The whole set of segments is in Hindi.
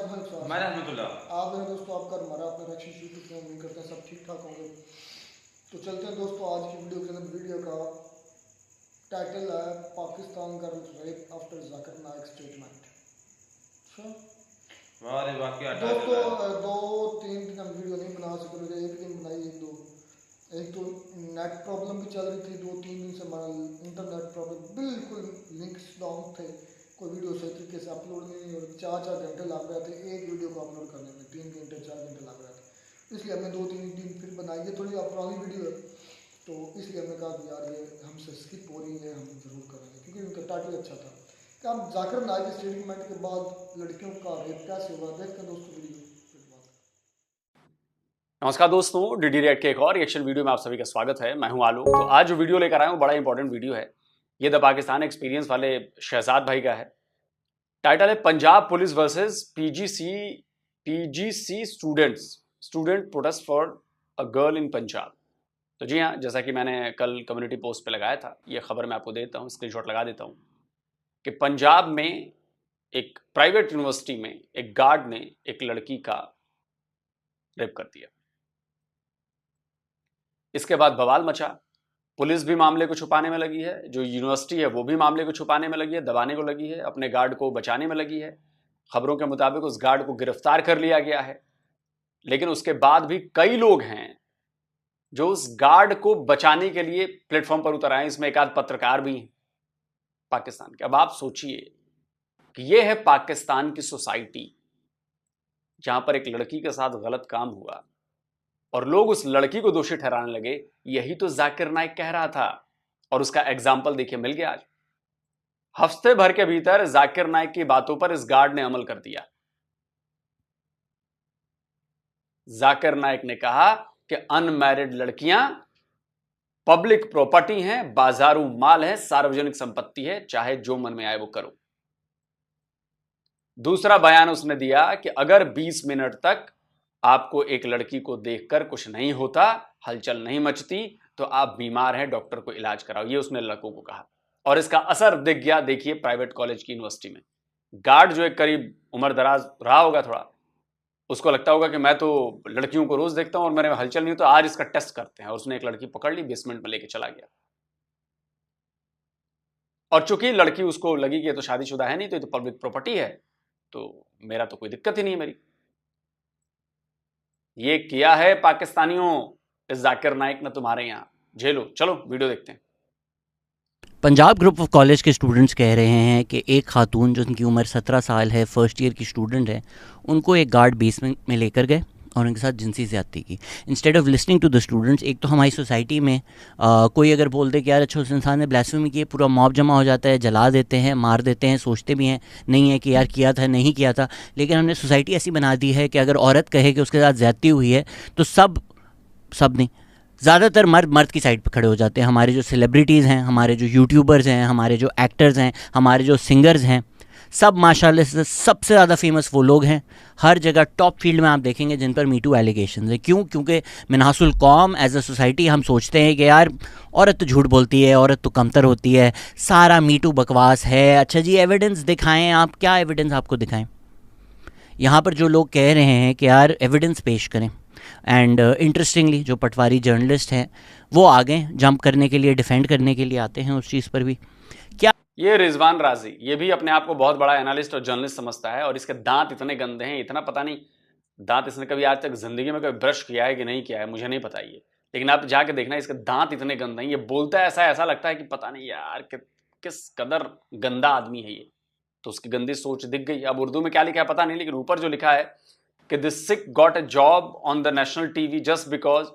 हमारा रहमतुल्लाह। आप मेरे दोस्तों आपका हमारा अपना रक्षी यूट्यूब पे उम्मीद करते हैं सब ठीक ठाक होंगे। तो चलते हैं दोस्तों आज की वीडियो के अंदर। वीडियो का टाइटल है Pakistan girl rape after Zakir Naik statement. वाह रे वाह क्या टाइटल दोस्तों है। 2-3 दिन हम वीडियो नहीं बना सके, मुझे एक दिन बनाई एक तो नेट प्रॉब्लम भी चल रही थी। 2-3 दिन से हमारा इंटरनेट प्रॉब्लम बिल्कुल लिंक्स डाउन थे, कोई वीडियो सही तरीके से अपलोड नहीं और 4-4 घंटे लग रहे थे एक वीडियो को अपलोड करने में। 3 घंटे 4 घंटे लग रहे थे, इसलिए हमने 2-3 दिन फिर बनाई है। थोड़ी पुरानी वीडियो है तो इसलिए हमने कहा कि यार ये हमसे स्किप हो रही है, हम ज़रूर करेंगे क्योंकि उनका टाइटल अच्छा था। क्या हम जाकिर नाइक स्टेटमेंट के बाद लड़कियों का रेप कैसे हुआ, देखते हैं दोस्तों वीडियो। नमस्कार दोस्तों, डीडी रिएक्ट के एक और रिएक्शन वीडियो में आप सभी का स्वागत है। मैं हूं आलू। तो आज जो वीडियो लेकर आया हूं बड़ा इंपॉर्टेंट वीडियो है। ये द पाकिस्तान एक्सपीरियंस वाले शहजाद भाई का है। टाइटल है Punjab police versus PGC student protest for a girl in Punjab. तो जी हाँ, जैसा कि मैंने कल कम्युनिटी पोस्ट पे लगाया था, ये खबर मैं आपको देता हूँ, स्क्रीनशॉट लगा देता हूँ कि पंजाब में एक प्राइवेट यूनिवर्सिटी में एक गार्ड ने एक लड़की का रेप कर दिया। इसके बाद बवाल मचा। पुलिस भी मामले को छुपाने में लगी है, जो यूनिवर्सिटी है वो भी मामले को छुपाने में लगी है, दबाने को लगी है, अपने गार्ड को बचाने में लगी है। खबरों के मुताबिक उस गार्ड को गिरफ्तार कर लिया गया है, लेकिन उसके बाद भी कई लोग हैं जो उस गार्ड को बचाने के लिए प्लेटफॉर्म पर उतर आए। इसमें एक आध पत्रकार भी हैं पाकिस्तान के। अब आप सोचिए कि यह है पाकिस्तान की सोसाइटी, जहां पर एक लड़की के साथ गलत काम हुआ और लोग उस लड़की को दोषी ठहराने लगे। यही तो जाकिर नाइक कह रहा था और उसका एग्जाम्पल देखिए मिल गया। आज हफ्ते भर के भीतर जाकिर नाइक की बातों पर इस गार्ड ने अमल कर दिया। जाकिर नाइक ने कहा कि अनमैरिड लड़कियां पब्लिक प्रॉपर्टी हैं, बाजारू माल है, सार्वजनिक संपत्ति है, चाहे जो मन में आए वो करो। दूसरा बयान उसने दिया कि अगर 20 मिनट तक आपको एक लड़की को देखकर कुछ नहीं होता, हलचल नहीं मचती, तो आप बीमार हैं, डॉक्टर को इलाज कराओ। ये उसने लड़कों को कहा और इसका असर दिख गया। देखिए प्राइवेट कॉलेज की यूनिवर्सिटी में गार्ड जो एक करीब उम्र दराज रहा होगा थोड़ा, उसको लगता होगा कि मैं तो लड़कियों को रोज देखता हूं और मेरे में हलचल नहीं, तो आज इसका टेस्ट करते हैं। और उसने एक लड़की पकड़ ली, बेसमेंट में लेके चला गया। और चूंकि लड़की उसको लगी कि ये तो शादीशुदा है नहीं, तो ये तो पब्लिक प्रॉपर्टी है, तो मेरा तो कोई दिक्कत ही नहीं है मेरी। ये किया है पाकिस्तानियों इस जाकिर नाइक ने तुम्हारे यहां। झेलो। चलो वीडियो देखते हैं। पंजाब ग्रुप ऑफ कॉलेज के स्टूडेंट्स कह रहे हैं कि एक खातून जो उनकी उम्र 17 साल है, फर्स्ट ईयर की स्टूडेंट है, उनको एक गार्ड बेसमेंट में लेकर गए और उनके साथ जिनसी ज़्यादती की। Instead of listening to the students, एक तो हमारी सोसाइटी में कोई अगर बोल दे कि यार अच्छा उस इंसान ने ब्लास्फेमी की, पूरा मॉब जमा हो जाता है, जला देते हैं, मार देते हैं, सोचते भी हैं नहीं है कि यार किया था नहीं किया था। लेकिन हमने सोसाइटी ऐसी बना दी है कि अगर औरत कहे कि उसके साथ ज़्यादती हुई है तो सब नहीं, ज़्यादातर मर्द की साइड पर खड़े हो जाते हैं। हमारे जो सेलिब्रिटीज़ हैं, हमारे जो यूट्यूबर्स हैं, हमारे जो एक्टर्स हैं, हमारे जो सिंगर्स हैं, सब माशाल्लाह से सबसे ज़्यादा फेमस वो लोग हैं। हर जगह टॉप फील्ड में आप देखेंगे जिन पर मीटू एलिगेशंस है। क्यों? क्योंकि मिनासुल कौम एज अ सोसाइटी हम सोचते हैं कि यार औरत तो झूठ बोलती है, औरत तो कमतर होती है, सारा मीटू बकवास है। अच्छा जी, एविडेंस दिखाएं। आप क्या एविडेंस आपको दिखाएं? यहाँ पर जो लोग कह रहे हैं कि यार एविडेंस पेश करें, एंड इंटरेस्टिंगली जो पटवारी जर्नलिस्ट हैं वो आ गए जंप करने के लिए, डिफेंड करने के लिए आते हैं उस चीज़ पर भी। क्या ये रिजवान राजी, ये भी अपने आप को बहुत बड़ा एनालिस्ट और जर्नलिस्ट समझता है और इसके दांत इतने गंदे हैं, इतना पता नहीं दांत इसने कभी आज तक जिंदगी में कभी ब्रश किया है कि नहीं किया है, मुझे नहीं पता ये। लेकिन आप जाके देखना, इसके दांत इतने गंदे हैं, ये बोलता है ऐसा लगता है कि पता नहीं यार किस कदर गंदा आदमी है ये। तो उसकी गंदी सोच दिख गई। अब उर्दू में क्या लिखा है पता नहीं, लेकिन ऊपर जो लिखा है कि this sick got a job on the national TV just because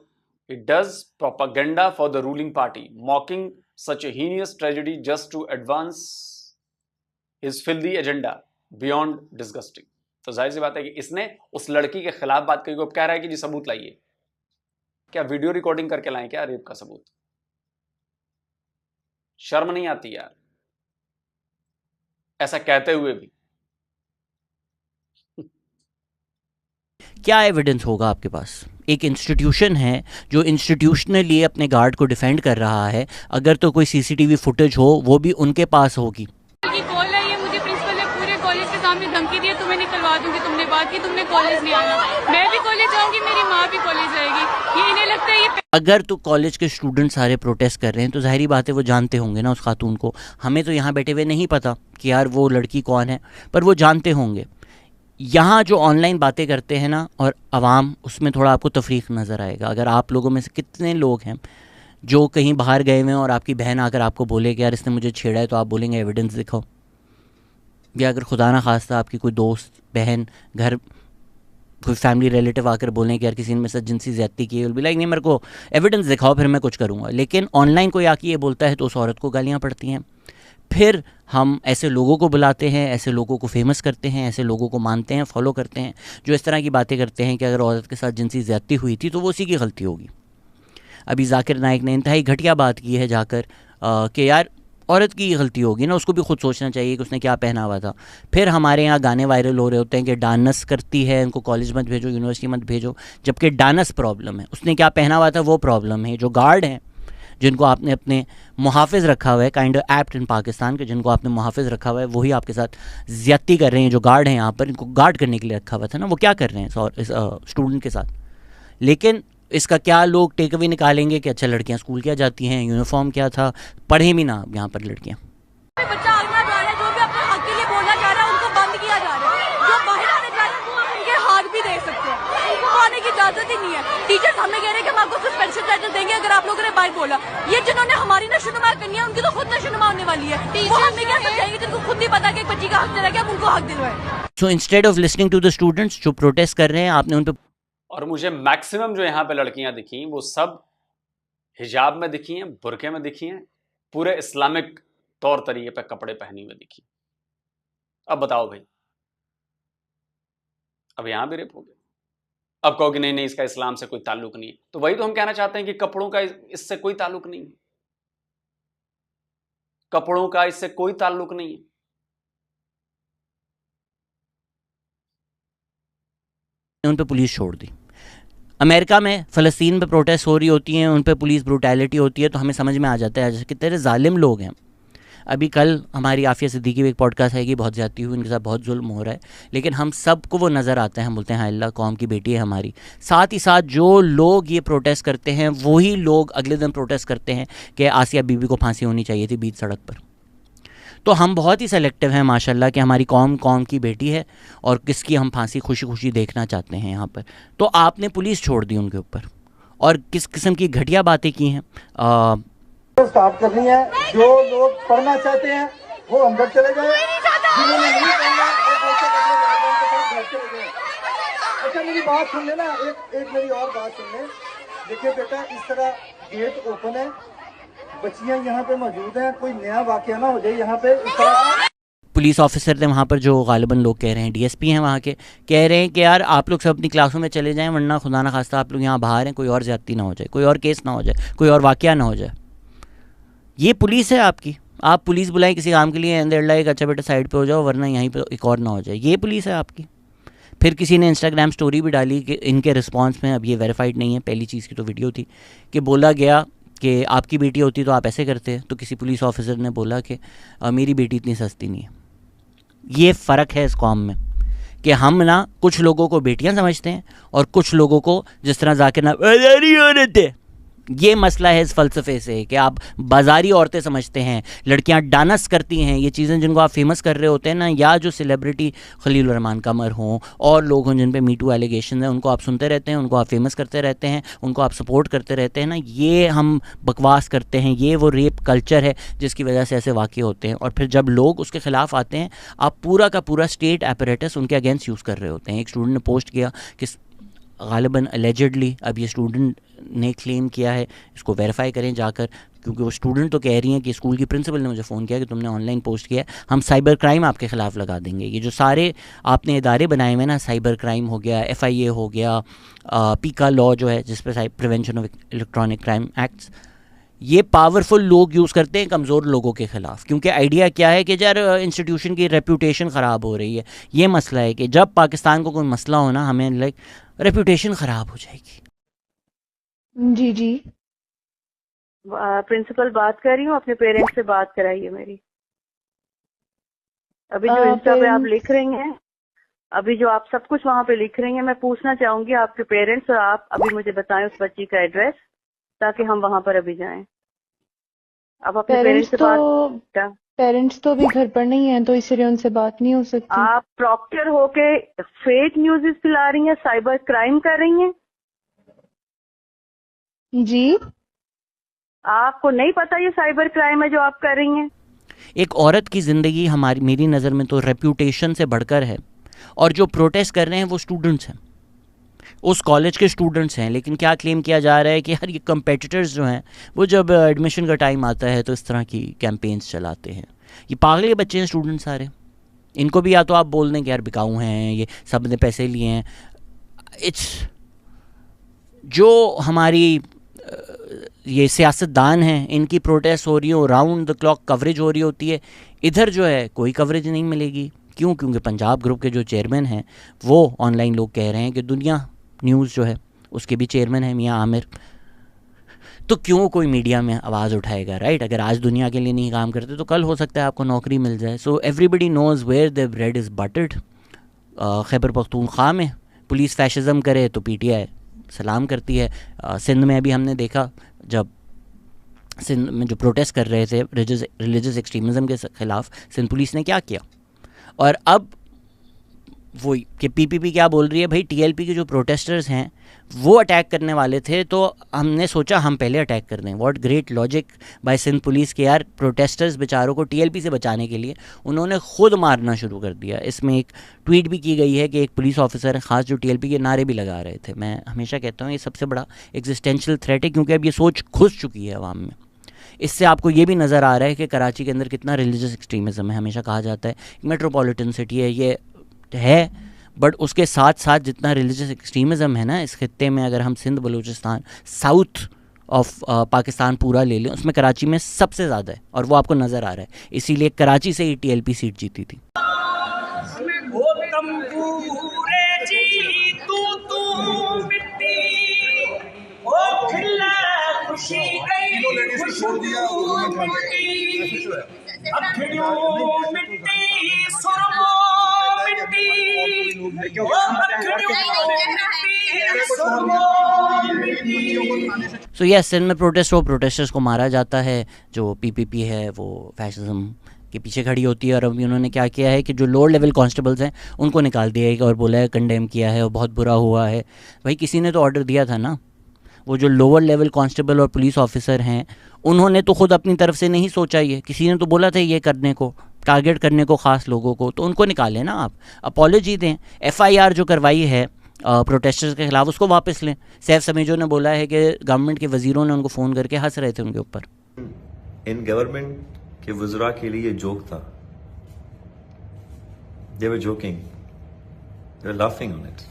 it does propaganda for the ruling party, मॉकिंग such a heinous tragedy just to advance his filthy agenda beyond disgusting। तो जाहिर सी बात है कि इसने उस लड़की के खिलाफ बात कही। अब कह रहा है कि जी सबूत लाइए। क्या वीडियो रिकॉर्डिंग करके लाएं क्या रेप का सबूत? शर्म नहीं आती यार ऐसा कहते हुए भी? क्या एविडेंस होगा आपके पास? एक इंस्टीट्यूशन है जो इंस्टीट्यूशनली अपने गार्ड को डिफेंड कर रहा है। अगर तो कोई सीसीटीवी फुटेज हो वो भी उनके पास होगी। कॉल है, ये मुझे प्रिंसिपल ने पूरे कॉलेज के सामने धमकी दी है, तुम्हें निकलवा दूंगी, तुमने छुपा के तुमने कॉलेज नहीं आना। मैं भी कॉलेज जाऊंगी, मेरी माँ भी कॉलेज जाएगी। ये इन्हें लगता है ये अगर तो कॉलेज के स्टूडेंट सारे प्रोटेस्ट कर रहे हैं तो जाहिर बात है वो जानते होंगे ना उस खातून को। हमें तो यहाँ बैठे हुए नहीं पता कि यार वो लड़की कौन है, पर वो जानते होंगे। यहाँ जो ऑनलाइन बातें करते हैं ना और आवाम, उसमें थोड़ा आपको तफरीक नज़र आएगा। अगर आप लोगों में से कितने लोग हैं जो कहीं बाहर गए हुए हैं और आपकी बहन आकर आपको बोले कि यार इसने मुझे छेड़ा है, तो आप बोलेंगे एविडेंस दिखाओ। या अगर खुदा ना खास्ता आपकी कोई दोस्त, बहन, घर कोई फैमिली रिलेटिव आकर बोलें कि यार किसी ने मेरे साथ जिनसी ज़्यादती की है, विल बी लाइक नहीं मेरे को एविडेंस दिखाओ फिर मैं कुछ करूँगा। लेकिन ऑनलाइन कोई आके ये बोलता है तो उस औरत को गालियाँ पड़ती हैं। फिर हम ऐसे लोगों को बुलाते हैं, ऐसे लोगों को फेमस करते हैं, ऐसे लोगों को मानते हैं, फॉलो करते हैं जो इस तरह की बातें करते हैं कि अगर औरत के साथ जिनसी ज़्यादती हुई थी तो वो उसी की गलती होगी। अभी जाकिर नाइक ने इंतहाई घटिया बात की है जाकर कि यार औरत की गलती होगी ना, उसको भी खुद सोचना चाहिए कि उसने क्या पहना हुआ था। फिर हमारे यहाँ गाने वायरल हो रहे होते हैं कि डांस करती है, इनको कॉलेज मत भेजो, यूनिवर्सिटी मत भेजो, जबकि डांस प्रॉब्लम है, उसने क्या पहना हुआ था वो प्रॉब्लम है। जो गार्ड हैं जिनको आपने अपने मुहाफ़िज़ रखा हुआ है, kind of act in Pakistan के, जिनको आपने मुहाफ़िज़ रखा हुआ है वही आपके साथ ज़्यादती कर रहे हैं। जो गार्ड हैं यहाँ पर, इनको गार्ड करने के लिए रखा हुआ था ना, वो क्या कर रहे हैं इस स्टूडेंट के साथ। लेकिन इसका क्या लोग टेक अवे निकालेंगे कि अच्छा लड़कियां स्कूल क्या जाती हैं, यूनिफॉर्म क्या था, पढ़े भी ना यहाँ पर लड़कियां। बच्चा आगना जा रहा है, जो भी अपने हक के लिए बोलना चाह रहा है उनको बंद किया जा रहा है। जो बाहर आने जा रहे हैं वो उनके हाथ भी दे सकते हैं, उनको आने की इजाजत ही नहीं है। टीचर्स हमें कह रहे हैं कि हम आपको सस्पेंशन लेटर देंगे अगर आप लोगों ने बाहर बोला। ये जिन्होंने हमारी नशोनुमा करनी है उनकी तो खुद नशोनुमा होने वाली है। वो हमें क्या समझाएंगे जिनको खुद ही पता कि एक बच्ची का हक चला गया, हम उनको हक दिलवाएं। So instead of listening to the students जो प्रोटेस्ट कर रहे हैं, आपने उन पर, और मुझे मैक्सिमम जो यहाँ पे लड़कियां दिखी वो सब हिजाब में दिखी हैं, बुरके में दिखी हैं, पूरे इस्लामिक तौर तरीके पे कपड़े पहनी हुए दिखी। अब बताओ भाई, अब यहां भी रेप हो गया। अब कहोगे नहीं नहीं इसका इस्लाम से कोई ताल्लुक नहीं है, तो वही तो हम कहना चाहते हैं कि कपड़ों का इससे कोई ताल्लुक नहीं है, कपड़ों का इससे कोई ताल्लुक नहीं है। उन पर पुलिस छोड़ दी। अमेरिका में फ़लस्तीन पे प्रोटेस्ट हो रही होती हैं, उन पे पुलिस ब्रूटैलिटी होती है, तो हमें समझ में आ जाता है जैसे कितने जालिम लोग हैं। अभी कल हमारी आफिया सिद्दीकी की एक पॉडकास्ट है कि बहुत ज़्यादती हुई, उनके साथ बहुत जुल्म हो रहा है, लेकिन हम सबको वो नज़र आता है, हम बोलते हैं हाँ अल्लाह कौम की बेटी है हमारी। साथ ही साथ जो लोग ये प्रोटेस्ट करते हैं वही लोग अगले दिन प्रोटेस्ट करते हैं कि आसिया बीबी को फांसी होनी चाहिए थी बीच सड़क पर। तो हम बहुत ही सेलेक्टिव हैं माशाल्लाह कि हमारी कौम कौम की बेटी है और किसकी हम फांसी खुशी खुशी देखना चाहते हैं यहाँ पर। तो आपने पुलिस छोड़ दी उनके ऊपर और किस किस्म की घटिया बातें की हैं। स्टार्ट करनी है। जो लोग पढ़ना चाहते हैं वो अंदर चले गए, जिन्होंने नहीं पढ़ना वो बच्चे करने जा रहे हैं, उनके साथ घर चले गए। अच्छा मेरी बात सुन लेना, एक मेरी और बात सुन ले। देखिए बेटा, इस तरह गेट ओपन है, बच्चियां यहाँ पे मौजूद हैं, कोई नया वाकया ना हो जाए यहाँ पे इस तरह। पुलिस ऑफिसर थे वहाँ पर जो गालिबन लोग कह रहे हैं, डीएसपी हैं वहाँ के, कह रहे हैं कि यार आप लोग सब अपनी क्लासों में चले जाएं वरना खुदा ना खास्ता आप लोग यहाँ बाहर हैं, कोई और ज्यादती ना हो जाए, कोई और केस ना हो जाए, कोई और वाकया ना हो जाए। ये पुलिस है आपकी, आप पुलिस बुलाएं किसी काम के लिए एंड देयर लाइक अच्छा बेटा साइड पे हो जाओ वरना यहीं पे एक और ना हो जाए, ये पुलिस है आपकी। फिर किसी ने इंस्टाग्राम स्टोरी भी डाली कि इनके रिस्पॉन्स में, अब ये वेरीफाइड नहीं है, पहली चीज़ की तो वीडियो थी, कि बोला गया कि आपकी बेटी होती तो आप ऐसे करते। तो किसी पुलिस ऑफिसर ने बोला कि मेरी बेटी इतनी सस्ती नहीं है। ये फ़र्क है इस कौम में कि हम ना कुछ लोगों को बेटियां समझते हैं और कुछ लोगों को जिस तरह जाकिर ना बाजारी औरतें, ये मसला है इस फ़लसफ़े से कि आप बाजारी औरतें समझते हैं, लड़कियां डांस करती हैं, ये चीज़ें जिनको आप फेमस कर रहे होते हैं ना, या जो सेलिब्रिटी खलील रहमान कमर हों और लोग हों जिन पे मीटू एलिगेशन है, उनको आप सुनते रहते हैं, उनको आप फेमस करते रहते हैं, उनको आप सपोर्ट करते रहते हैं ना, ये हम बकवास करते हैं। ये वो रेप कल्चर है जिसकी वजह से ऐसे वाक़े होते हैं। और फिर जब लोग उसके ख़िलाफ़ आते हैं, आप पूरा का पूरा स्टेट एपरेटस उनके अगेंस्ट यूज़ कर रहे होते हैं। एक स्टूडेंट ने पोस्ट किया कि गालिबन अलेजेडली, अब ये स्टूडेंट ने क्लेम किया है, इसको वेरीफाई करें जाकर, क्योंकि वो स्टूडेंट तो कह रही हैं कि स्कूल की प्रिंसिपल ने मुझे फ़ोन किया कि तुमने ऑनलाइन पोस्ट किया, हम साइबर क्राइम आपके ख़िलाफ़ लगा देंगे। ये जो सारे आपने इदारे बनाए हुए ना, साइबर क्राइम हो गया, FIA हो गया, पीका लॉ जो है जिस पर prevention of electronic crime acts, ये पावरफुल लोग यूज़ करते हैं कमज़ोर लोगों के ख़िलाफ़। क्योंकि आइडिया क्या है कि यार इंस्टीट्यूशन की रेपूटेशन ख़राब हो रही है। ये मसला है कि जब पाकिस्तान को कोई मसला हो ना, हमें लाइक रेपूटेशन ख़राब हो जाएगी। जी जी प्रिंसिपल बात कर रही हूँ, अपने पेरेंट्स से बात कराइए मेरी। अभी जो इंस्टा पे आप लिख रही हैं, अभी जो आप सब कुछ वहाँ पे लिख रही हैं, मैं पूछना चाहूंगी आपके पेरेंट्स और आप अभी मुझे बताएं उस बच्ची का एड्रेस, ताकि हम वहाँ पर अभी जाएं। आप अपने पेरेंट्स से बात, पेरेंट्स तो अभी घर पर नहीं है, तो इसलिए उनसे बात नहीं हो सकती। आप प्रॉक्टर होके फेक न्यूज़ फैला रही हैं, साइबर क्राइम कर रही हैं। जी, आपको नहीं पता ये साइबर क्राइम है जो आप कर रही हैं? एक औरत की ज़िंदगी मेरी नज़र में तो रेप्यूटेशन से बढ़कर है, और जो प्रोटेस्ट कर रहे हैं वो स्टूडेंट्स हैं, उस कॉलेज के स्टूडेंट्स हैं। लेकिन क्या क्लेम किया जा रहा है कि यार ये कंपेटिटर्स जो हैं वो जब एडमिशन का टाइम आता है तो इस तरह की कैंपेन्स चलाते हैं। ये पागल के बच्चे हैं स्टूडेंट्स सारे, इनको भी या तो आप बोल दें कि यार बिकाऊ हैं, ये सब ने पैसे लिए हैं। इट्स जो हमारी ये सियासतदान हैं, इनकी प्रोटेस्ट हो रही हो, राउंड द क्लॉक कवरेज हो रही होती है, इधर जो है कोई कवरेज नहीं मिलेगी। क्यों? क्योंकि पंजाब ग्रुप के जो चेयरमैन हैं वो ऑनलाइन लोग कह रहे हैं कि दुनिया न्यूज़ जो है उसके भी चेयरमैन है मियां आमिर, तो क्यों कोई मीडिया में आवाज़ उठाएगा, राइट? अगर आज दुनिया के लिए नहीं काम करते तो कल हो सकता है आपको नौकरी मिल जाए। So everybody knows where the bread is buttered. Khyber Pakhtunkhwa में पुलिस फैशिज़म करे तो पीटीआई सलाम करती है। सिंध में अभी हमने देखा, जब सिंध में जो प्रोटेस्ट कर रहे थे रिलीजियस एक्सट्रीमिज़म के ख़िलाफ़, सिंध पुलिस ने क्या किया। और अब वो कि पीपीपी क्या बोल रही है, भाई टीएलपी के जो प्रोटेस्टर्स हैं वो अटैक करने वाले थे तो हमने सोचा हम पहले अटैक कर दें। What great logic by Sindh police के यार, प्रोटेस्टर्स बेचारों को टीएलपी से बचाने के लिए उन्होंने खुद मारना शुरू कर दिया। इसमें एक ट्वीट भी की गई है कि एक पुलिस ऑफिसर ख़ास जो टीएलपी के नारे भी लगा रहे थे। मैं हमेशा कहता हूँ ये सबसे बड़ा एग्जिस्टेंशियल थ्रेट है, क्योंकि अब ये सोच घुस चुकी है अवाम में। इससे आपको ये भी नज़र आ रहा है कि कराची के अंदर कितना रिलीजियस एक्सट्रीमिज़म है। हमेशा कहा जाता है मेट्रोपॉलिटन सिटी है, ये है, बट उसके साथ साथ जितना रिलीजियस एक्सट्रीमिज़म है ना इस खित्ते में, अगर हम सिंध बलूचिस्तान साउथ ऑफ पाकिस्तान पूरा ले लें, उसमें कराची में सबसे ज़्यादा है, और वो आपको नज़र आ रहा है। इसीलिए कराची से ही टीएलपी सीट जीती थी। सो यस, सिंध में प्रोटेस्ट हो, प्रोटेस्टर्स को मारा जाता है। जो पीपीपी है वो फैशिज्म के पीछे खड़ी होती है। और अभी उन्होंने क्या किया है कि जो लोअर लेवल कांस्टेबल्स हैं उनको निकाल दिया है और बोला है कंडेम किया है और बहुत बुरा हुआ है। भाई किसी ने तो ऑर्डर दिया था ना, वो जो लोअर लेवल कांस्टेबल और पुलिस ऑफिसर हैं उन्होंने तो खुद अपनी तरफ से नहीं सोचा, ये किसी ने तो बोला था ये करने को, टारगेट करने को ख़ास लोगों को, तो उनको निकालें ना आप, अपॉलॉजी दें। एफआईआर जो करवाई है प्रोटेस्टर्स के खिलाफ उसको वापस लें। सैफ समीजो ने बोला है कि गवर्नमेंट के वजीरों ने उनको फ़ोन करके हंस रहे थे उनके ऊपर। इन गवर्नमेंट के वज़रा के लिए जोक था, they were joking, they were laughing on it.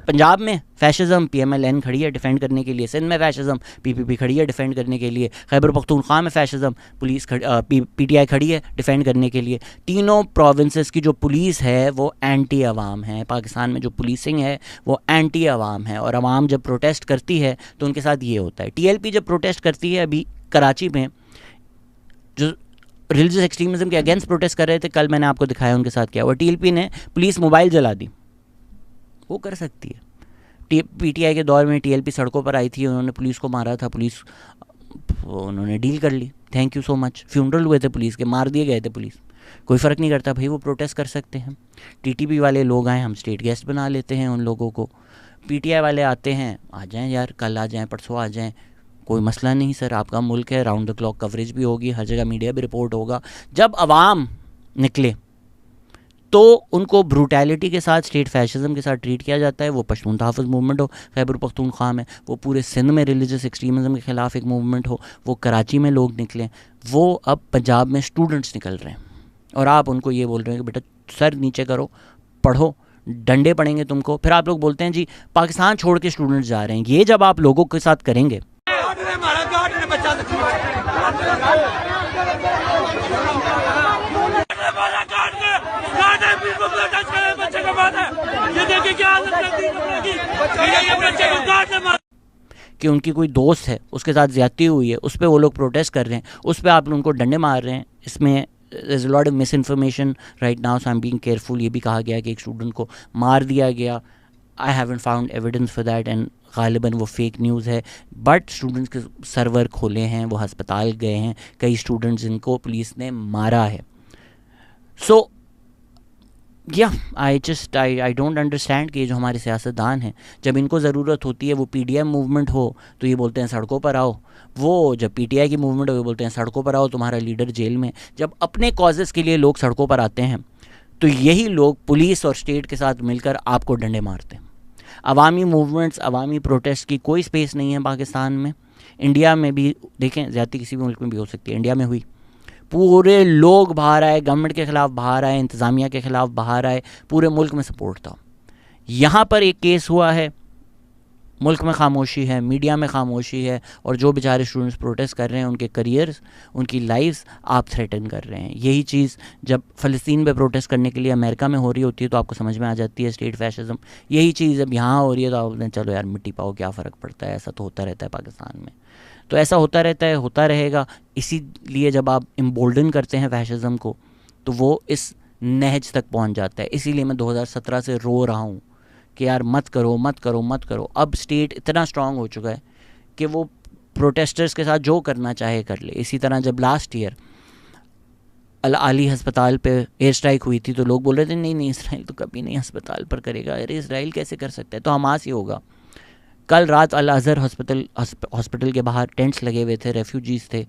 Punjab में फैशिज्म पीएमएलएन खड़ी है डिफेंड करने के लिए, सिंध में फैशिज्म पीपीपी खड़ी है डिफेंड करने के लिए, खैबर पख्तूनख्वा में फैशिज्म पुलिस पीटीआई खड़ी है डिफेंड करने के लिए। तीनों प्रोविंसेस की जो पुलिस है वो एंटी अवाम है। पाकिस्तान में जो पुलिसिंग है वो एंटी अवाम है, और अवाम जब प्रोटेस्ट करती है तो उनके साथ ये होता है। टीएलपी जब प्रोटेस्ट करती है, अभी कराची में जो रिलीजियस एक्सट्रीमिज़म के अगेंस्ट प्रोटेस्ट कर रहे थे, कल मैंने आपको दिखाया उनके साथ क्या हुआ। टीएलपी ने पुलिस मोबाइल जला दी, वो कर सकती है। पीटीआई के दौर में टीएलपी सड़कों पर आई थी, उन्होंने पुलिस को मारा था, पुलिस उन्होंने डील कर ली, thank you so much. Funeral हुए थे पुलिस के, मार दिए गए थे पुलिस, कोई फ़र्क नहीं करता भाई, वो प्रोटेस्ट कर सकते हैं। टीटीपी वाले लोग आए, हम स्टेट गेस्ट बना लेते हैं उन लोगों को। पीटीआई वाले आते हैं, आ जाएं यार, कल आ जाएं, परसों आ जाएं, कोई मसला नहीं सर, आपका मुल्क है, राउंड द क्लॉक कवरेज भी होगी, हर जगह मीडिया भी रिपोर्ट होगा। जब अवाम निकले तो उनको ब्रूटैलिटी के साथ, स्टेट फैशिज्म के साथ ट्रीट किया जाता है। वो पश्तून तहफ़्फ़ुज़ मूवमेंट हो खैबर पख्तूनख्वा में, वो पूरे सिंध में रिलीजियस एक्सट्रीमिज़म के ख़िलाफ़ एक मूवमेंट हो, वो कराची में लोग निकलें, वो अब पंजाब में स्टूडेंट्स निकल रहे हैं, और आप उनको ये बोल रहे हैं कि बेटा सर नीचे करो, पढ़ो, डंडे पड़ेंगे तुमको। फिर आप लोग बोलते हैं जी पाकिस्तान छोड़ के स्टूडेंट्स जा रहे हैं। ये जब आप लोगों के साथ करेंगे, कि उनकी कोई दोस्त है उसके साथ ज़्यादती हुई है, उस पर वो लोग प्रोटेस्ट कर रहे हैं, उस पर आप उनको डंडे मार रहे हैं, इसमें there's a lot of misinformation right now, so I'm being careful. ये भी कहा गया कि एक स्टूडेंट को मार दिया गया. I haven't found evidence for that and ग़ालिबन वो फेक न्यूज़ है. बट स्टूडेंट्स के सर्वर खोले हैं, वो हस्पताल गए हैं, कई स्टूडेंट्स जिनको पुलिस ने मारा है. सो आई डोंट अंडरस्टैंड कि ये जो हमारे सियासतदान हैं, जब इनको ज़रूरत होती है वो पीडीएम मूवमेंट हो तो ये बोलते हैं सड़कों पर आओ, वो जब पीटीआई की मूवमेंट हो ये बोलते हैं सड़कों पर आओ, तुम्हारा लीडर जेल में. जब अपने कॉजेज़ के लिए लोग सड़कों पर आते हैं तो यही लोग पुलिस और स्टेट के साथ मिलकर आपको डंडे मारते हैं. अवामी मूवमेंट्स, अवामी प्रोटेस्ट की कोई स्पेस नहीं है पाकिस्तान में. इंडिया में भी देखें, ज़्यादती किसी भी मुल्क में भी हो सकती है, इंडिया में हुई, पूरे लोग बाहर आए, गवर्नमेंट के ख़िलाफ़ बाहर आए, इंतज़ामिया के ख़िलाफ़ बाहर आए, पूरे मुल्क में सपोर्ट था. यहाँ पर एक केस हुआ है, मुल्क में खामोशी है, मीडिया में खामोशी है, और जो बेचारे स्टूडेंट्स प्रोटेस्ट कर रहे हैं उनके करियर्स, उनकी लाइफ्स आप थ्रेटन कर रहे हैं. यही चीज़ जब फ़लस्तीन पे प्रोटेस्ट करने के लिए अमेरिका में हो रही होती है तो आपको समझ में आ जाती है स्टेट फैशिज़म. यही चीज़ जब यहाँ हो रही है तो आप बोलते हैं चलो यार मिट्टी पाओ, क्या फ़र्क पड़ता है, ऐसा तो होता रहता है पाकिस्तान में. तो ऐसा होता रहता है, होता रहेगा. इसीलिए जब आप इम्बोल्डन करते हैं फैशिज़म को तो वो इस नहज तक पहुँच जाता है. इसीलिए मैं 2017 से रो रहा हूँ कि यार मत करो मत करो मत करो. अब स्टेट इतना स्ट्रांग हो चुका है कि वो प्रोटेस्टर्स के साथ जो करना चाहे कर ले. इसी तरह जब लास्ट ईयर अल आली हस्पताल पे एयर स्ट्राइक हुई थी तो लोग बोल रहे थे नहीं इसराइल तो कभी नहीं हस्पताल पर करेगा. अरे इसराइल कैसे कर सकता है, तो हमास ही होगा. कल रात अल अज़हर हॉस्पिटल के बाहर टेंट्स लगे हुए थे, रेफ्यूजीज़ थे,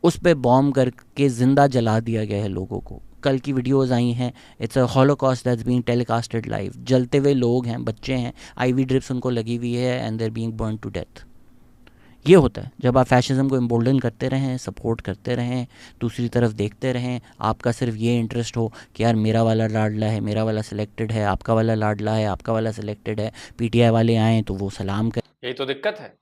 उस पे बॉम्ब करके ज़िंदा जला दिया गया है लोगों को. कल की वीडियोज़ आई हैं, it's a Holocaust that's being telecasted live. जलते हुए लोग हैं, बच्चे हैं, आईवी ड्रिप्स उनको लगी हुई है and they are being burn to death. ये होता है जब आप फैशिज़म को इम्बोल्डन करते रहें, सपोर्ट करते रहें, दूसरी तरफ देखते रहें. आपका सिर्फ ये इंटरेस्ट हो कि यार मेरा वाला लाडला है, मेरा वाला सिलेक्टेड है, आपका वाला लाडला है, आपका वाला सिलेक्टेड है, पीटीआई वाले आएँ तो वो सलाम करें. यही तो दिक्कत है.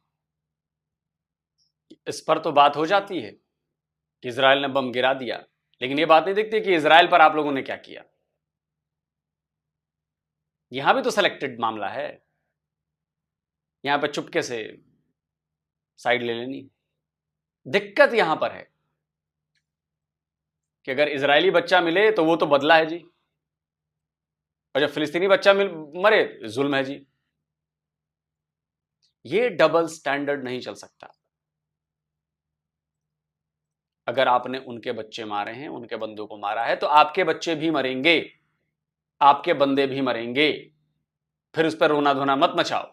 इस पर तो बात हो जाती है कि इजराइल ने बम गिरा दिया, लेकिन ये बात नहीं दिखती कि इजराइल पर आप लोगों ने क्या किया. यहां भी तो सिलेक्टेड मामला है. यहां पर चुपके से साइड ले लेनी. दिक्कत यहां पर है कि अगर इजरायली बच्चा मिले तो वो तो बदला है जी, और जब फिलिस्तीनी बच्चा मरे जुल्म है जी. ये डबल स्टैंडर्ड नहीं चल सकता. अगर आपने उनके बच्चे मारे हैं, उनके बंदों को मारा है, तो आपके बच्चे भी मरेंगे, आपके बंदे भी मरेंगे. फिर उस पर रोना धोना मत मचाओ.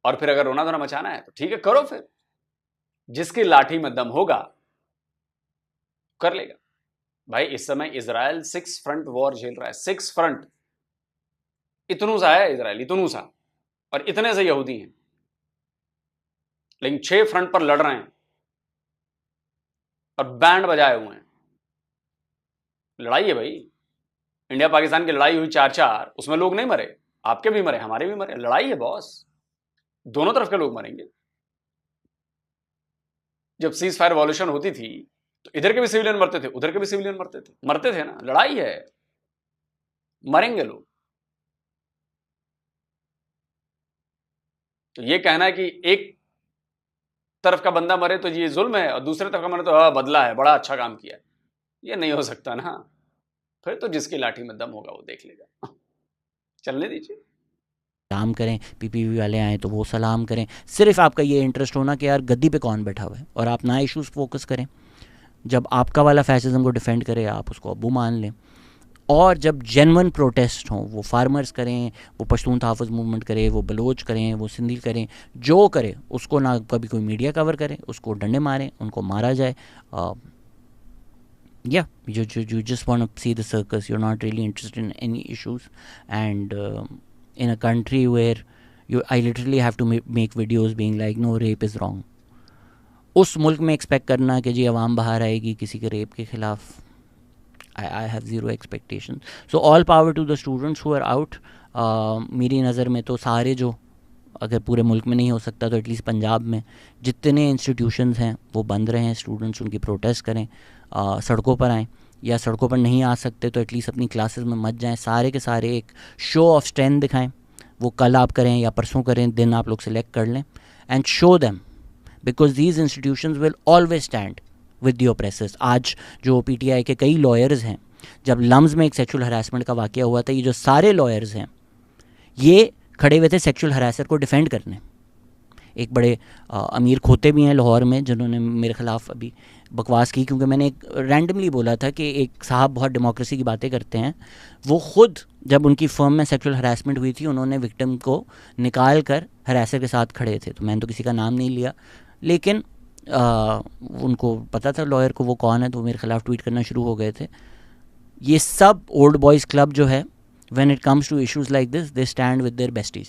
और फिर अगर रोना धोना मचाना है तो ठीक है, करो. फिर जिसकी लाठी में दम होगा कर लेगा. भाई इस समय इजराइल 6 फ्रंट वॉर झेल रहा है. 6 फ्रंट, इतनू सा है इजराइल, इतनू सा, और इतने से यहूदी हैं, लेकिन 6 फ्रंट पर लड़ रहे हैं और बैंड बजाए हुए हैं. लड़ाई है भाई. इंडिया पाकिस्तान की लड़ाई हुई 4-4, उसमें लोग नहीं मरे, आपके भी मरे, हमारे भी मरे. लड़ाई है बॉस, दोनों तरफ के लोग मरेंगे. जब सीज फायर वॉल्यूशन होती थी तो इधर के भी सिविलियन मरते थे, उधर के भी सिविलियन मरते थे ना. लड़ाई है, मरेंगे लोग. तो ये कहना है कि एक तरफ का बंदा मरे तो ये जुल्म है और दूसरे तरफ का मरे तो बदला है, बड़ा अच्छा काम किया है, ये नहीं हो सकता ना. फिर तो जिसकी लाठी में दम होगा वो देख लेगा. चलने दीजिए. सलाम करें, पीपीपी वाले आए तो वो सलाम करें. सिर्फ आपका ये इंटरेस्ट होना कि यार गद्दी पे कौन बैठा हुआ है, और आप ना इश्यूज़ फोकस करें. जब आपका वाला फैसिज्म को डिफेंड करे आप उसको अबू मान लें. और जब जेन्युइन प्रोटेस्ट हों, वो फार्मर्स करें, वो पश्तून तहफ़्फ़ुज़ मूवमेंट करें, वो बलोच करें, वो सिंधी करें, जो करे उसको ना कभी कोई मीडिया कवर करे, उसको डंडे मारें, उनको मारा जाए. Yeah, you just want to see the circus. You're not really interested in any issues. And in a country where I literally have to make videos being like, no, rape is wrong. उस मुल्क में एक्सपेक्ट करना कि जी अवाम बाहर आएगी किसी के रेप के ख़िलाफ़, I have zero expectations. So all power to the students who are out. मेरी नज़र में तो सारे जो, अगर पूरे मुल्क में नहीं हो सकता तो एटलीस्ट पंजाब में जितने इंस्टीट्यूशंस हैं वो बंद रहें. स्टूडेंट्स उनकी प्रोटेस्ट करें, सड़कों पर आएँ, या सड़कों पर नहीं आ सकते तो एटलीस्ट अपनी क्लासेस में मत जाएं. सारे के सारे एक शो ऑफ स्ट्रेंथ दिखाएं. वो कल आप करें या परसों करें, दिन आप लोग सेलेक्ट कर लें and show them because these institutions will always stand with the oppressors. आज जो पीटीआई के कई लॉयर्स हैं, जब लम्स में एक सेक्सुअल हरासमेंट का वाक़या हुआ था, ये जो सारे लॉयर्स हैं ये खड़े हुए थे सेक्सुअल हरासर को डिफेंड करने। एक बड़े अमीर खोते भी हैं लाहौर में जिन्होंने मेरे ख़िलाफ़ अभी बकवास की, क्योंकि मैंने एक रैंडमली बोला था कि एक साहब बहुत डेमोक्रेसी की बातें करते हैं। वो ख़ुद जब उनकी फर्म में सेक्सुअल हरासमेंट हुई थी, उन्होंने विक्टिम को निकाल कर हरासर के साथ खड़े थे। तो मैंने तो किसी का नाम नहीं लिया, लेकिन उनको पता था लॉयर को वो कौन है, तो मेरे ख़िलाफ़ ट्वीट करना शुरू हो गए थे। ये सब ओल्ड बॉयज़ क्लब जो है, when it comes to issues like this, they stand with their besties,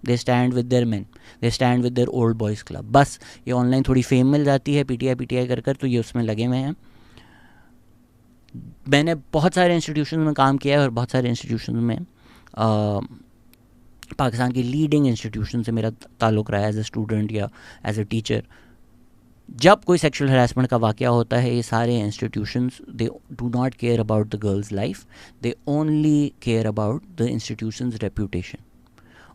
they stand with their men, they stand with their old boys club। बस ये ऑनलाइन थोड़ी फेम मिल जाती है पीटीआई कर कर, तो ये उसमें लगे हुए हैं। मैंने बहुत सारे इंस्टीट्यूशन में काम किया है और बहुत सारे इंस्टीट्यूशन में पाकिस्तान की लीडिंग इंस्टीट्यूशन से मेरा ताल्लुक़ रहा है एज ए स्टूडेंट या एज ए टीचर। जब कोई सेक्सुअल हरासमेंट का वाक़या होता है, ये सारे institutions they do not care about the girls life, they only care about the institutions reputation.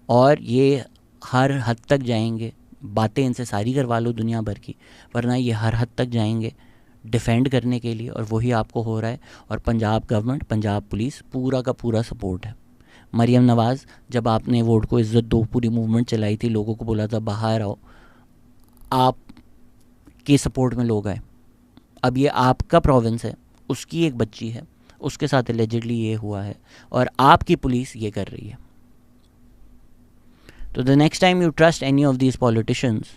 और ये हर हद तक जाएंगे, बातें इनसे सारी करवा लो दुनिया भर की, वरना ये हर हद तक जाएंगे डिफेंड करने के लिए, और वही आपको हो रहा है। और पंजाब गवर्नमेंट, पंजाब पुलिस पूरा का पूरा सपोर्ट है। मरियम नवाज़, जब आपने वोट को इज़्ज़त दो पूरी मूवमेंट चलाई थी, लोगों को बोला था बाहर आओ, आप के सपोर्ट में लोग आए। अब ये आपका प्रोविंस है, उसकी एक बच्ची है, उसके साथ एलिजिडली ये हुआ है, और आपकी पुलिस ये कर रही है। तो the next time you trust any of these politicians,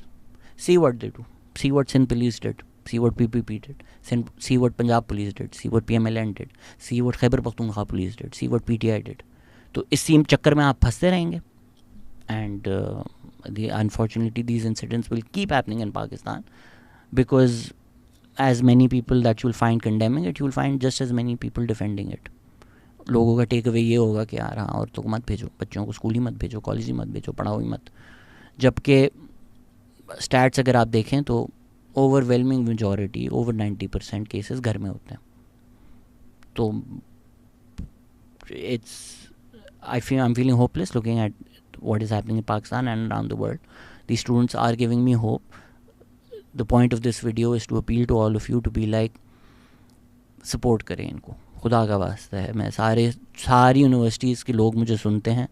see what they do, see what Sindh police did, see what PPP did, see what Punjab police did, see what PMLN did, see what Khyber Pakhtunkhwa police did, see what PTI did. तो इस चक्कर में आप फंसते रहेंगे, and unfortunately these incidents will keep happening in Pakistan, because as many people that you will find condemning it, you will find just as many people defending it। लोगों का टेक अवे ये होगा कि यार हाँ, औरतों को मत भेजो, बच्चों को स्कूल ही मत भेजो, कॉलेज ही मत भेजो, पढ़ाओ ही मत। जबकि स्टैट्स अगर आप देखें तो ओवरवेलमिंग मेजॉरिटी, ओवर 90% केसेस घर में होते हैं। तो I'm feeling hopeless looking at what is happening in Pakistan and around the world. These students are giving me hope. The point of this video is to appeal to all of you to be like, support करें इनको, खुदा का वास्ता है। मैं सारी यूनिवर्सिटीज़ के लोग मुझे सुनते हैं,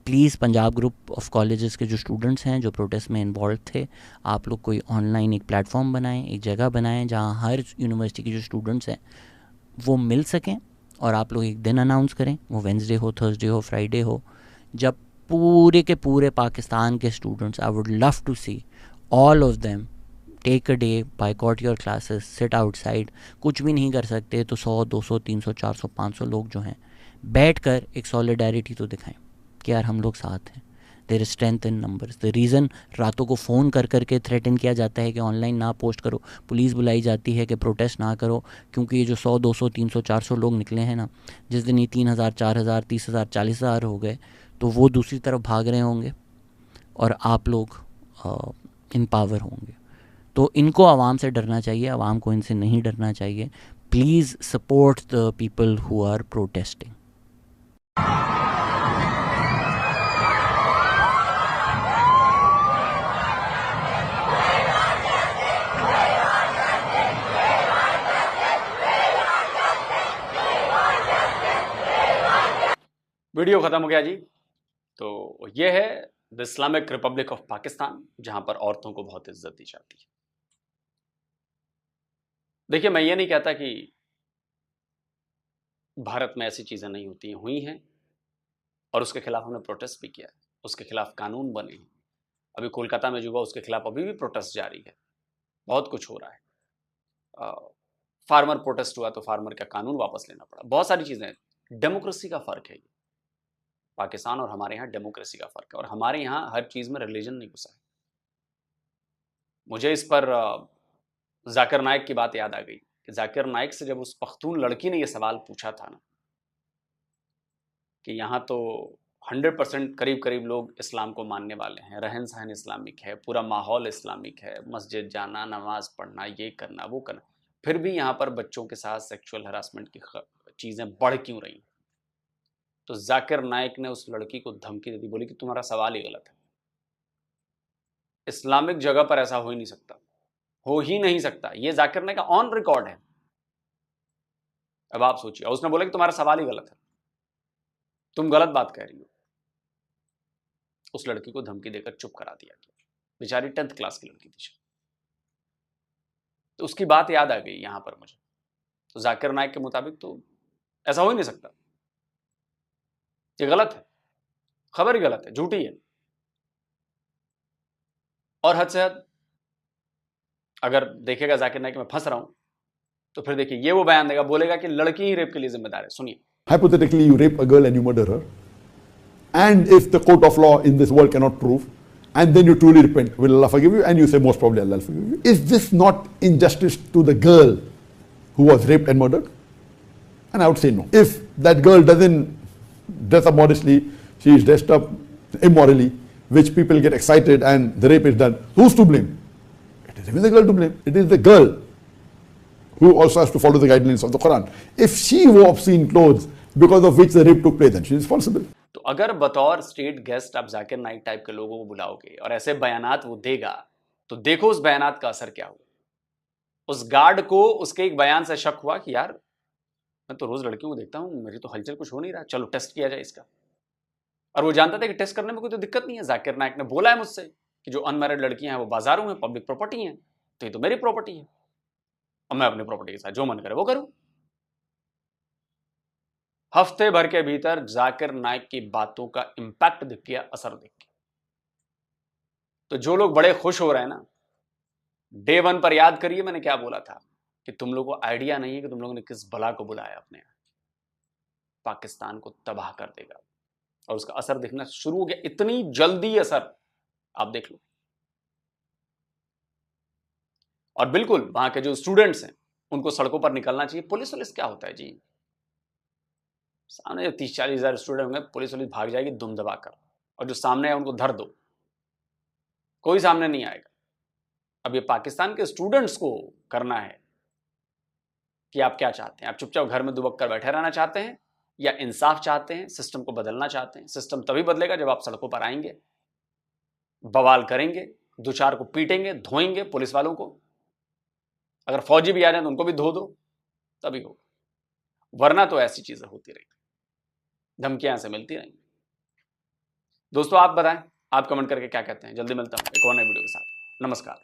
please Punjab group of colleges के जो स्टूडेंट्स हैं जो प्रोटेस्ट में इन्वॉल्व थे, आप लोग कोई ऑनलाइन एक प्लेटफॉर्म बनाएं, एक जगह बनाएं जहां हर यूनिवर्सिटी के जो स्टूडेंट्स हैं वो मिल सकें, और आप लोग एक दिन अनाउंस करें, वो वेंसडे हो, थर्सडे हो, फ्राइडे हो, जब पूरे के पूरे पाकिस्तान के students, I would love to see all of them take a day, boycott your classes, sit outside. कुछ भी नहीं कर सकते तो 100, 200, 300, 400, 500 लोग जो हैं बैठ कर एक सॉलिडारिटी तो दिखाएं कि यार हम लोग साथ हैं। There is strength in numbers. The reason रातों को फ़ोन कर करके थ्रेटन किया जाता है कि ऑनलाइन ना पोस्ट करो, पुलिस बुलाई जाती है कि प्रोटेस्ट ना करो, क्योंकि ये जो 100, 200, 300, 400 लोग निकले हैं ना, जिस दिन ये 3000, 4000, 30,000, 40,000 हो गए, तो वो दूसरी तरफ भाग रहे होंगे और आप लोग इन पावर होंगे। तो इनको आवाम से डरना चाहिए, आवाम को इनसे नहीं डरना चाहिए। Please support the people who are protesting. Video ख़त्म हो गया जी। तो ये है the Islamic Republic of Pakistan, जहां पर औरतों को बहुत इज्जत दी जाती है। देखिए, मैं ये नहीं कहता कि भारत में ऐसी चीज़ें नहीं होती हैं, हुई हैं, और उसके खिलाफ हमने प्रोटेस्ट भी किया है, उसके खिलाफ कानून बने हैं। अभी कोलकाता में जो हुआ उसके खिलाफ अभी भी प्रोटेस्ट जारी है, बहुत कुछ हो रहा है। फार्मर प्रोटेस्ट हुआ तो फार्मर का कानून वापस लेना पड़ा, बहुत सारी चीज़ें। डेमोक्रेसी का फ़र्क है ये, पाकिस्तान और हमारे यहाँ डेमोक्रेसी का फ़र्क है, और हमारे यहाँ हर चीज़ में रिलीजन नहीं घुसा है। मुझे इस पर जाकिर नाइक की बात याद आ गई कि जाकिर नाइक से जब उस पख्तून लड़की ने यह सवाल पूछा था ना कि यहाँ तो 100% करीब करीब लोग इस्लाम को मानने वाले हैं, रहन सहन इस्लामिक है, पूरा माहौल इस्लामिक है, मस्जिद जाना, नमाज पढ़ना, ये करना, वो करना, फिर भी यहाँ पर बच्चों के साथ सेक्सुअल हरासमेंट की चीज़ें बढ़ क्यों रही? तो जाकिर नाइक ने उस लड़की को धमकी दे दी, बोली कि तुम्हारा सवाल ही गलत है, इस्लामिक जगह पर ऐसा हो ही नहीं सकता। हो ही नहीं सकता। ये जाकिर नाइक का ऑन रिकॉर्ड है। अब आप सोचिए, उसने बोला कि तुम्हारा सवाल ही गलत है, तुम गलत बात कह रही हो। उस लड़की को धमकी देकर चुप करा दिया गया। बेचारी 10th क्लास की लड़की थी। तो उसकी बात याद आ गई यहां पर मुझे। तो जाकिर नाइक के मुताबिक तो ऐसा हो ही नहीं सकता, ये गलत है, खबर ही गलत है, झूठी है। और हद से हद अगर देखेगा जाकिर नाइक मैं फंस रहा हूं, तो फिर देखिए ये वो बयान देगा, बोलेगा कि लड़की ही रेप के लिए जिम्मेदार है। सुनिए। Hypothetically, you rape a girl and you murder her, and if the court of law in this world cannot prove, and then you truly repent, will Allah forgive you? And you say, most probably Allah will forgive you. Is this not injustice to the girl who was raped and murdered? And I would say no. If that girl doesn't dress up modestly, she is dressed up immorally, which people get excited and the rape is done, who's to blame? It is even the girl to blame. It is the girl who also has to follow the guidelines of the Quran. If she wore obscene clothes because of which the rape took place, then she is responsible. तो अगर बतौर स्टेट गेस्ट आप जाकिर नाइक टाइप के लोगों को बुलाओगे और ऐसे बयानात वो देगा, तो देखो उस बयानात का असर क्या हुआ। उस गार्ड को उसके एक बयान से शक हुआ कि यार मैं तो रोज लड़कियों को देखता हूं, मेरी तो हलचल कुछ हो नहीं रहा, चलो टेस्ट किया जाए इसका। और वो जानता था कि टेस्ट करने में कोई तो दिक्कत नहीं है। जाकिर नाइक ने बोला है मुझसे कि जो अनमैरिड लड़कियां हैं वो बाजारों में पब्लिक प्रॉपर्टी हैं, तो ये तो मेरी प्रॉपर्टी है और मैं अपनी प्रॉपर्टी के साथ जो मन करे वो करूं। हफ्ते भर के भीतर जाकिर नाइक की बातों का इंपैक्ट दिख गया, असर दिख गया। तो जो लोग बड़े खुश हो रहे हैं ना, डे 1 पर याद करिए मैंने क्या बोला था कि तुम लोगों को आइडिया नहीं है कि तुम लोगों ने किस बला को बुलाया अपने यहाँ। पाकिस्तान को तबाह कर देगा और उसका असर दिखना शुरू हो गया। इतनी जल्दी असर आप देख लो। और बिल्कुल वहां के जो स्टूडेंट्स हैं उनको सड़कों पर निकलना चाहिए। पुलिस क्या होता है जी, सामने जो 30-40 हजार स्टूडेंट होंगे, पुलिस भाग जाएगी दुम दबाकर, और जो सामने है उनको धर दो, कोई सामने नहीं आएगा। अब ये पाकिस्तान के स्टूडेंट्स को करना है कि आप क्या चाहते हैं। आप चुपचाप घर में दुबक कर बैठे रहना चाहते हैं या इंसाफ चाहते हैं, सिस्टम को बदलना चाहते हैं। सिस्टम तभी बदलेगा जब आप सड़कों पर आएंगे, बवाल करेंगे, 2-4 को पीटेंगे, धोएंगे पुलिस वालों को। अगर फौजी भी आ जाए तो उनको भी धो दो, तभी होगा। वरना तो ऐसी चीजें होती रहेंगी, धमकियां से मिलती रहेंगी। दोस्तों आप बताएं, आप कमेंट करके क्या कहते हैं। जल्दी मिलता हूं एक और नए वीडियो के साथ। नमस्कार,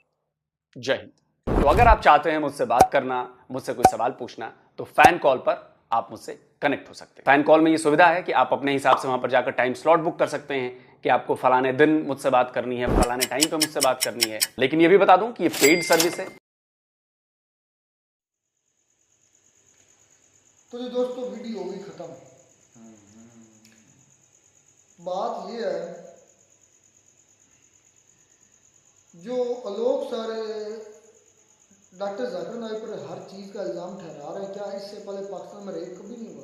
जय हिंद। तो अगर आप चाहते हैं मुझसे बात करना, मुझसे कोई सवाल पूछना, तो फैन कॉल पर आप मुझसे कनेक्ट हो सकते हैं। फैन कॉल में ये सुविधा है कि आप अपने हिसाब से वहां पर जाकर टाइम स्लॉट बुक कर सकते हैं कि आपको फलाने दिन मुझसे बात करनी है, फलाने टाइम पे मुझसे बात करनी है। लेकिन ये भी बता दूं कि ये पेड सर्विस है। तो जी दोस्तों, वीडियो होगी खत्म। बात ये है, जो लोग सारे डॉक्टर जाकिर नाइक पर हर चीज का इल्जाम ठहरा रहे हैं, क्या इससे पहले पाकिस्तान में रेप कभी नहीं हुआ?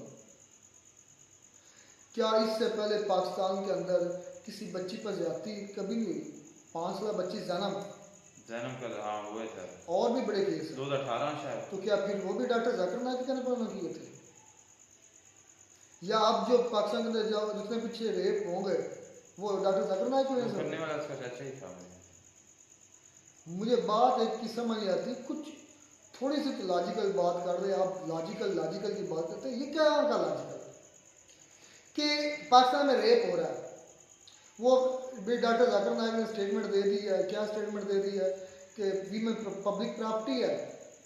क्या इससे पहले पाकिस्तान के अंदर किसी बच्ची पर ज्यादती कभी नहीं हुई? 5 साल बच्ची जन्म कर हुए थे, और भी बड़े केस 2018 शायद। तो क्या फिर वो भी डॉक्टर जाकिर नाइक के कहने पर किए थे? या अब जो पाकिस्तान के अंदर जो जितने पीछे रेप हो गए वो डॉक्टर जाकिर नाइक की वजह से करने वाला उसका चाचा ही था। मुझे बात एक की समझ नहीं आती, कुछ थोड़ी सी तो लॉजिकल बात कर रहे आप, लॉजिकल की बात करते हैं। ये क्या का लॉजिकल कि पाकिस्तान में रेप हो रहा है, वो भी डॉक्टर जाकिर नाइक ने स्टेटमेंट दे दी है। क्या स्टेटमेंट दे दी है कि वीमेन पब्लिक प्रॉपर्टी है,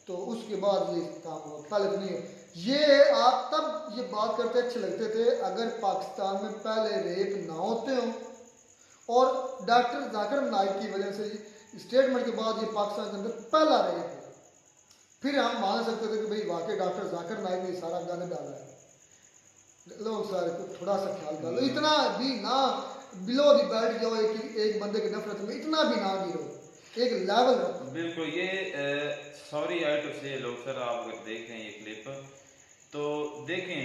तो उसके बाद ये काम हुआ, पहले तो नहीं है। ये आप तब ये बात करते अच्छे लगते थे अगर पाकिस्तान में पहले रेप ना होते हो और डॉक्टर जाकिर नाइक की वजह से स्टेटमेंट के बाद ये पाकिस्तान के अंदर पहला रेप है, फिर हम मान सकते थे कि भाई वाकई डॉक्टर जाकिर नाइक ने सारा गंद डाला है। लोग सारे को थोड़ा सा ख्याल डालो, इतना भी ना बिलो दी बैठ जाओ एक बंदे की नफरत में, इतना भी ना गिरो, एक लेवल रखो। बिल्कुल। ये सॉरी आई टू से लोग सर, आप अगर देख रहे हैं ये क्लिप तो देखें,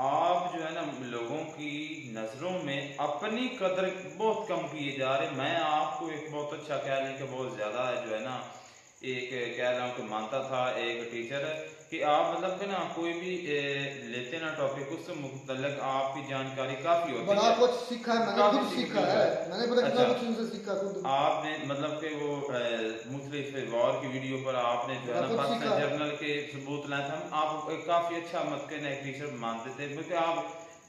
आप जो है ना लोगों की नज़रों में अपनी कदर बहुत कम किए जा रहे। मैं आपको एक बहुत अच्छा ख्याल है कि बहुत ज़्यादा जो है ना एक कह रहा हूँ कि मानता था एक टीचर कि आप मतलब कि ना कोई भी लेते ना टॉपिक उससे मुतल्लिक आपकी जानकारी काफी होती बड़ा है। कुछ सीखा है, मैंने खुद सीखा है, मैंने पता कितना कुछ उनसे सीखा खुद। आपने मतलब कि वो मुख्तलिफ वॉर की वीडियो पर आपने जो है ना पाकिस्तान जर्नल के सबूत लाए थे, आप काफी अच्छा मत एक टीचर मानते थे, क्योंकि आप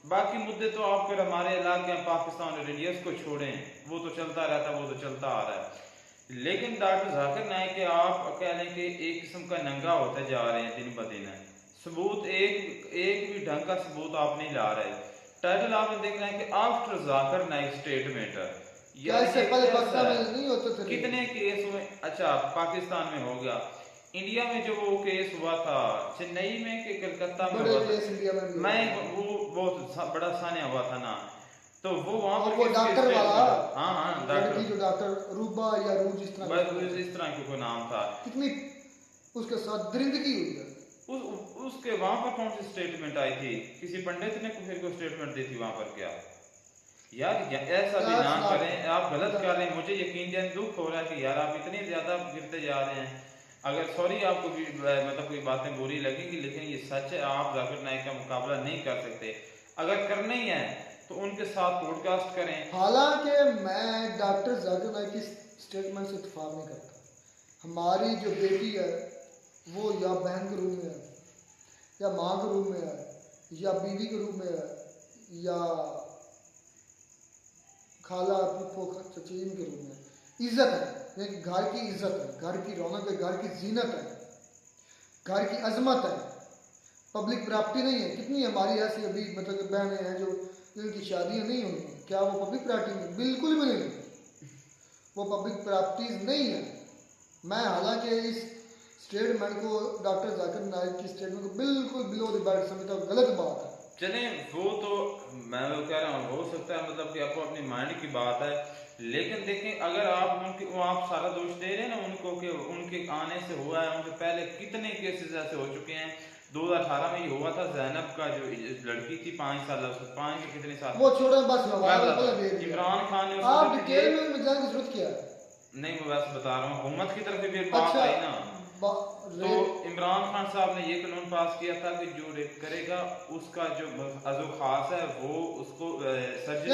बाकी मुद्दे तो आप फिर हमारे इलाके पाकिस्तान और इंडिया को छोड़ें, वो तो चलता रहता है, वो तो चलता आ रहा है। लेकिन डॉक्टर जाकिर नाइक के आप कह लें कि एक किस्म का नंगा होते जा रहे हैं दिन ब दिन। सबूत एक भी ढंग का सबूत आप नहीं ला रहे। टाइटल आपने देखना है कि आफ्टर जाकिर नाइक स्टेटमेंट, कितने केस हुए? अच्छा पाकिस्तान में हो गया, इंडिया में जो वो केस हुआ था चेन्नई में कि कलकत्ता में हुआ था, मैं वो बहुत बड़ा सान्या हुआ था ना, तो वो वहाँ पर वो डॉक्टर वाला, हाँ डॉक्टर जो डॉक्टर रूबा या रूज इस तरह के कोई नाम था, कितनी उसके साथ दरिंदगी हुई है। उसके वहाँ पर कौन सी स्टेटमेंट आई थी? किसी पंडित ने फिर को स्टेटमेंट दी थी वहाँ पर क्या? यार ऐसा भी ना करें, आप गलत कर रहे हैं। मुझे यकीन जान दुख हो रहा है कि यार आप इतने ज्यादा गिरते जा रहे हैं। अगर सॉरी आपको भी मतलब कोई बातें बुरी लगेंगी, लेकिन ये सच है, आप जाकिर नाइक का मुकाबला नहीं कर सकते। अगर करना ही है तो उनके साथ पॉडकास्ट करें। हालांकि मैं डॉक्टर जाकिर नाइक की स्टेटमेंट से इत्तेफाक नहीं करता। हमारी जो बेटी है वो या बहन के रूप में है, या माँ के रूप में है, या बीवी के रूप में है, या खाला फूफो चचीन के रूप में। इज्जत है, घर की इज्जत है, घर की रौनक है, घर की जीनत है, घर की अजमत है, पब्लिक प्रॉपर्टी नहीं है। कितनी हमारी ऐसी अभी मतलब बहनें हैं जो जिनकी शादियां नहीं हुई, क्या वो पब्लिक प्रॉपर्टी में? बिल्कुल भी नहीं, वो पब्लिक प्रॉपर्टीज नहीं है। मैं हालांकि इस स्टेटमेंट को डॉक्टर जाकिर नाइक की स्टेटमेंट को बिल्कुल बिलो द बेल्ट समझता हूँ, गलत बात है। चलें वो तो मैं वो कह रहा हूँ हो सकता है मतलब कि आपको अपनी माइंड की बात है, लेकिन देखें अगर आप उनके आप सारा दोष दे रहे हैं ना उनको कि उनके आने से हुआ है, उनके पहले कितने केसेस ऐसे हो चुके हैं। 2018 में ये हुआ था जैनब का, जो लड़की थी 5 साल, 5 के कितने साल, वो छोड़ो बस, इमरान खान ने आप डिटेल में जाने की जरूरत क्या है? नहीं मैं बस बता रहा हूँ, हुकूमत की तरफ भी बात आई ना, तो इमरान खान साहब ने ये कानून पास किया था कि जो रेप करेगा उसका जो अज़ो खास है वो उसको सर्जरी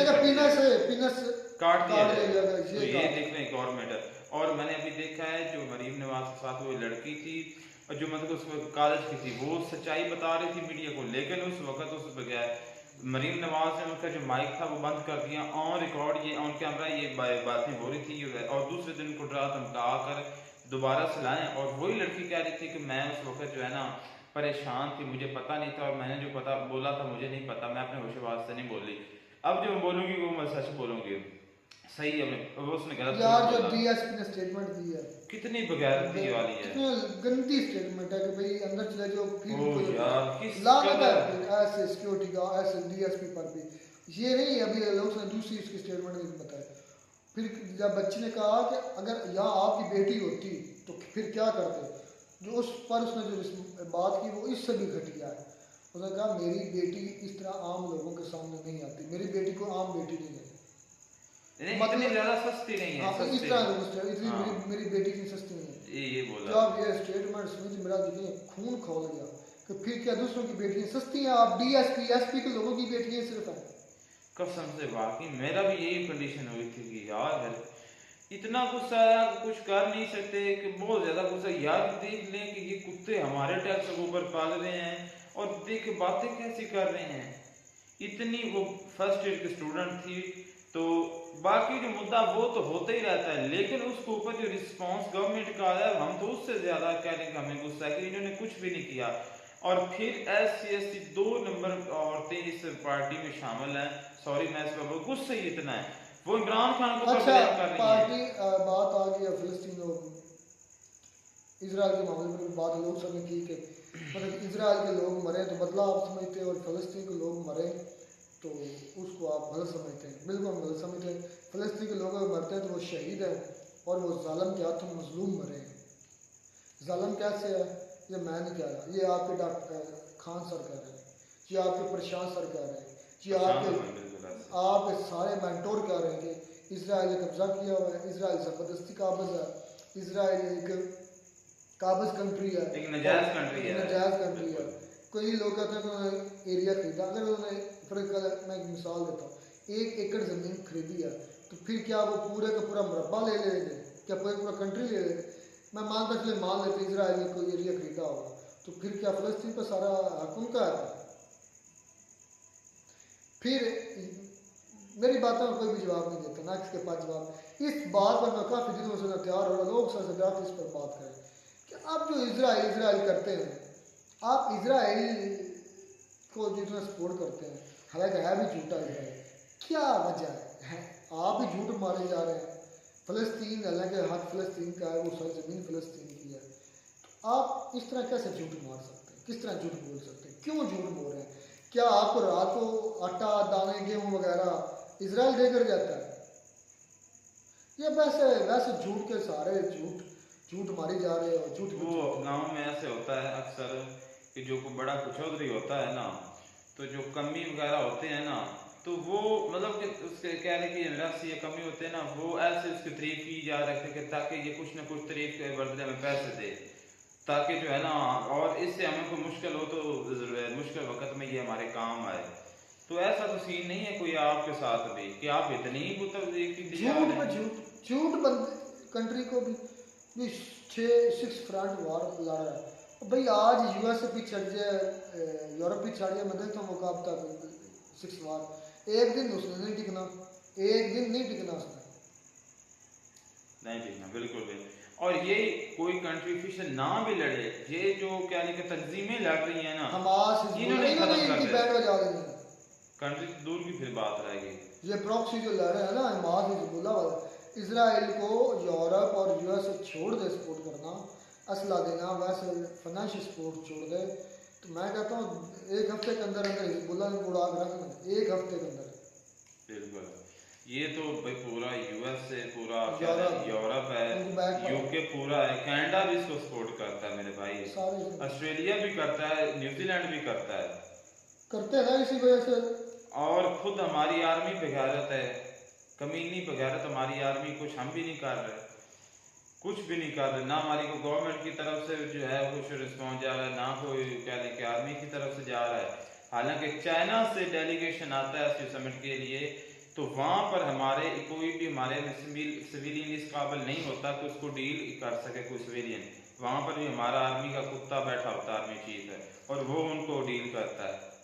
काट दिया जाएगा। तो ये देख लें गवर्नमेंट। और मैंने अभी देखा है जो मरीम नवाज के साथ वो लड़की थी और जो मतलब उसको कॉलेज की थी, वो सच्चाई बता रही थी मीडिया को, लेकिन उस वक्त उस बगैर मरीम नवाज ने उनका जो माइक था वो बंद कर दिया, ऑन रिकॉर्ड ये ऑन कैमरा ये बातें हो रही थी, और दूसरे दिन को डरा धमका कर दोबारा से लाएं। और वही लड़की कह रही थी कि मैं उस वक्त जो है ना परेशान थी, मुझे पता नहीं था, और मैंने जो पता बोला था मुझे नहीं पता, मैं अपने होशवास से नहीं बोली। अब जो बोलूंगी वो मैं सच बोलूंगी। सही है, वो उसने गलत यार जो डीएसपी ने स्टेटमेंट दी है कितनी बगैरती वाली है, कितनी गंदी स्टेटमेंट है कि भाई अंदर चले जो फिर यार किस ऐसे सिक्योरिटी का ऐसे डीएसपी पर भी ये नहीं। अभी लोग ने दूसरी इसकी स्टेटमेंट में बताया। फिर जब बच्ची ने कहा कि अगर यहाँ आपकी बेटी होती तो फिर क्या करते, जो उस पर उसने जो बात की वो इससे भी घटिया है। उसने कहा मेरी बेटी इस तरह आम लोगों के सामने नहीं आती, मेरी बेटी को आम बेटी नहीं है, मतलब ज्यादा सस्ती नहीं है, इस तरह मेरी बेटी की सस्ती नहीं है। ये बोला जब ये स्टेटमेंट सुनी मेरा देखिए खून खोल गया कि फिर क्या दूसरों की बेटियां सस्ती हैं? आप डीएसपी एसपी के लोगों की बेटियां सिर्फ हैं। कसम से वाकई मेरा भी यही कंडीशन हुई थी कि यार इतना गुस्सा आया कुछ कर नहीं सकते, कि बहुत ज्यादा गुस्सा। यार देख लें कि ये कुत्ते हमारे टैक्स के ऊपर पाल रहे हैं और देख बातें कैसी कर रहे हैं। इतनी वो फर्स्ट ईयर की स्टूडेंट थी, तो बाकी जो मुद्दा वो तो होता ही रहता है, लेकिन उसके ऊपर जो रिस्पांस गवर्नमेंट का आया हम तो उससे ज्यादा कहने का हमें गुस्सा है कि इन्होंने कुछ भी नहीं किया। और फिर SC/ST 2 नंबर औरतें इस पार्टी में शामिल हैं। सॉरी मैं इस पर गुस्सा ही इतना है, वो इमरान खान को अच्छा पार्टी बात आ गई फिलिस्तीन और इजराइल के मामले में बात लोग सब ने की कि मतलब इजराइल के लोग मरे तो बदला आप समझते हैं और फिलिस्तीन के लोग मरे तो उसको आप गलत समझते हैं। बिल्कुल हम गलत समझते हैं। फिलिस्तीन के लोग अगर मरते हैं तो वो शहीद है और वो जालिम के हाथों मजलूम मरे हैं। जालिम कैसे है ये मैं नहीं कह रहा, ये आपके डॉक्टर खान सर कह रहे हैं, ये आपके प्रशांत सर कह रहे हैं, ये आपके सारे मेंटोर कह रहे हैं कि इसराइल ने कब्जा किया हुआ है, इसराइल ज़बरदस्ती काबिज है, इसराइल एक काबिज कंट्री है, एक नजायज कंट्री है, नजायज कंट्री है। कोई लोग कहते हैं कि उन्होंने एरिया खरीदा, अगर उन्होंने मैं एक मिसाल देता हूँ, 1 एकड़ ज़मीन खरीदी है तो फिर क्या वो पूरे का पूरा मुरब्बा ले लेंगे, क्या पूरा कंट्री ले लेंगे? मैं मान लेते इजराइल ने कोई एरिया खरीदा होगा तो फिर क्या फ़लस्तीन पर सारा हक उनका है? फिर मेरी बातों का कोई भी जवाब नहीं देता, ना इसके पास जवाब। इस बात पर मैं काफ़ी दिनों से तैयार हो रहा, लोग सर इस पर बात करें कि आप जो इजराइल करते हैं, आप इजराइल को जितना सपोर्ट करते हैं, हालांकि है भी झूठा इजराइल, क्या वजह है? आप ही झूठ मारे जा रहे हैं। फ़लस्तीन हालांकि हक फ़लस्तीन का है, वो सरजमीन फ़लस्तीन की है, तो आप इस तरह कैसे झूठ मार सकते हैं? किस तरह झूठ बोल सकते हैं? क्यों झूठ बोल रहे हैं? क्या आपको रात को आटा दाने गेहूँ वगैरह इजराइल देकर जाता है? या वैसे झूठ के सारे झूठ मारी जा रहे हो? झूठ वो गांव में ऐसे होता है अक्सर कि जो को बड़ा कुचौधरी होता है ना, तो जो कमी वगैरह होते हैं ना, तो वो मतलब कि उसके कहने की राशि या कमी होते हैं ना, वो ऐसे उसकी तारीफ की जा रही है कि ताकि ये कुछ ना कुछ तारीफ के बदले में पैसे दे, ताकि जो है ना, और इससे हमें कोई मुश्किल हो तो मुश्किल वक्त में ये हमारे काम आए। तो ऐसा तो सीन नहीं है कोई आपके साथ भी कि आप इतनी ही झूठ बंद कंट्री को भी 6 फ्रंट वार लड़ रहा है भाई। आज यूएस भी छड़ जाए, यूरोप भी छड़ जाए, मैं देखता हूँ मुकाबला 6 वार, एक दिन उसने नहीं टिकना, एक दिन नहीं टिकना उसने, नहीं टिकना, बिल्कुल भी। और ये कोई कंट्री फिशन ना भी लड़े, ये जो क्या नहीं कि तंजीमें लड़ रही है ना, हमास इन्होंने खत्म कर दिया, बैंड बजा देंगे, कंट्री दूर की फिर बात रहेगी। ये प्रॉक्सी जो लड़ रहे हैं ना, हमास हिजबुल्लाह वाले, इजराइल को यूरोप और यूएस छोड़ दे सपोर्ट करना, असला देना, वैसे फाइनेंशियल सपोर्ट छोड़ दे, तो मैं कहता हूँ 1 हफ्ते के अंदर हिजबुल्लाह को उड़ा के रखना, 1 हफ्ते के अंदर। बिल्कुल, ये तो भाई पूरा यूएस से पूरा यूरोप है, यूके पूरा है, कनाडा भी इसको सपोर्ट करता है मेरे भाई, ऑस्ट्रेलिया भी करता है, न्यूजीलैंड भी करता है, करते हैं इसी वजह से। और खुद हमारी आर्मी बगैरत है, कमीनी बगैरत हमारी आर्मी, कुछ हम भी नहीं कर रहे, कुछ भी नहीं कर रहे, ना हमारी को गवर्नमेंट की तरफ से जो है कुछ रिस्पॉन्स जा रहा है, ना कोई क्या लें कि आर्मी की तरफ से जा रहा है। हालांकि चाइना से डेलीगेशन आता है इस समिट के लिए, तो वहाँ पर हमारे कोई भी हमारे सिविलियन इस काबिल नहीं होता कि उसको डील कर सके कोई सिविलियन, वहाँ पर भी हमारा आर्मी का कुत्ता बैठा होता है, आर्मी चीफ है, और वो उनको डील करता है।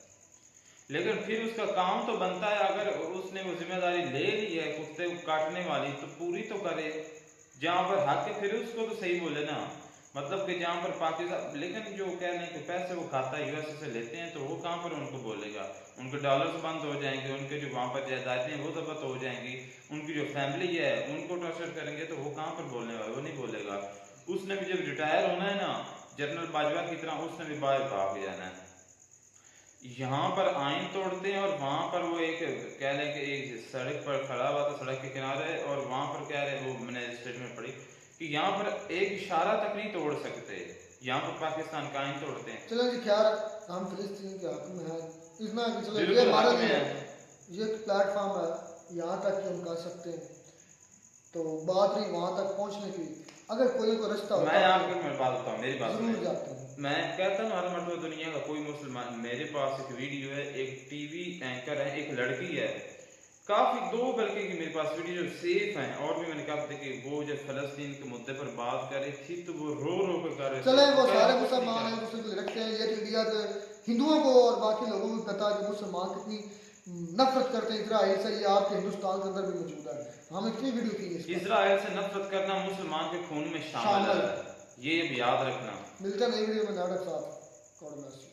लेकिन फिर उसका काम तो बनता है, अगर उसने वो जिम्मेदारी ले ली है कुत्ते को काटने वाली, तो पूरी तो करे, जहाँ पर हक है फिर उसको तो सही बोले ना, मतलब कि जहाँ पर पाकिस्तान, लेकिन जो कहने के पैसे वो खाता है यूएसए से लेते हैं, तो वो कहाँ पर उनको बोलेगा, उनके डॉलर्स बंद हो जाएंगे, उनके जो वहाँ पर जायदादें हैं वो जब्त हो जाएंगी, उनकी जो फैमिली है उनको टॉर्चर करेंगे, तो वो कहाँ पर बोलने वाला, वो नहीं बोलेगा। उसने भी जब रिटायर होना है ना, जनरल बाजवा की तरह, उसने भी बाहर भाग जाना है। यहाँ पर आइन तोड़ते हैं, और वहाँ पर वो एक कह लें कि एक सड़क पर खड़ा हुआ था, सड़क के किनारे, और वहाँ पर कह रहे, वो मैंने स्टेटमेंट पढ़ी कि यहाँ पर एक इशारा तक नहीं तोड़ सकते, यहाँ पर पाकिस्तान का आइन तोड़ते हैं। चलो जी, खैर हम फिलिस्तीन के हक में हैं, इतना कि चलो ये हमारा ये प्लेटफॉर्म है, यहाँ तक कि हम कर सकते हैं, तो बात रही वहाँ तक पहुँचने की, अगर कोई को रास्ता मैं आपको मैं बात बताऊँ, मेरी बात जरूर जाते हैं। मैं कहता हूँ हर मरतबा दुनिया का कोई मुसलमान, मेरे पास एक वीडियो है, एक टीवी एंकर है, एक लड़की है, काफी 2 बल्कि की मेरे पास वीडियो जो सेफ हैं, और भी मैंने कहा देखिए, वो जब फलस्तीन के मुद्दे पर बात कर रही थी तो वो रो कर कर रहे थे। चले वो सारे मुसलमान हैं, दूसरे को रखते हैं, ये तो इंडिया के हिंदुओं को और बाकी लोगों को पता है कि मुसलमान कितनी नफरत करते हैं इजराइल से, ये आपके हिंदुस्तान के अंदर भी मौजूद है, हम इतनी वीडियो की। इजराइल से नफरत करना मुसलमान के खून में शामिल है, ये भी याद रखना। मिलता नई वीडियो में, नाटक साथ।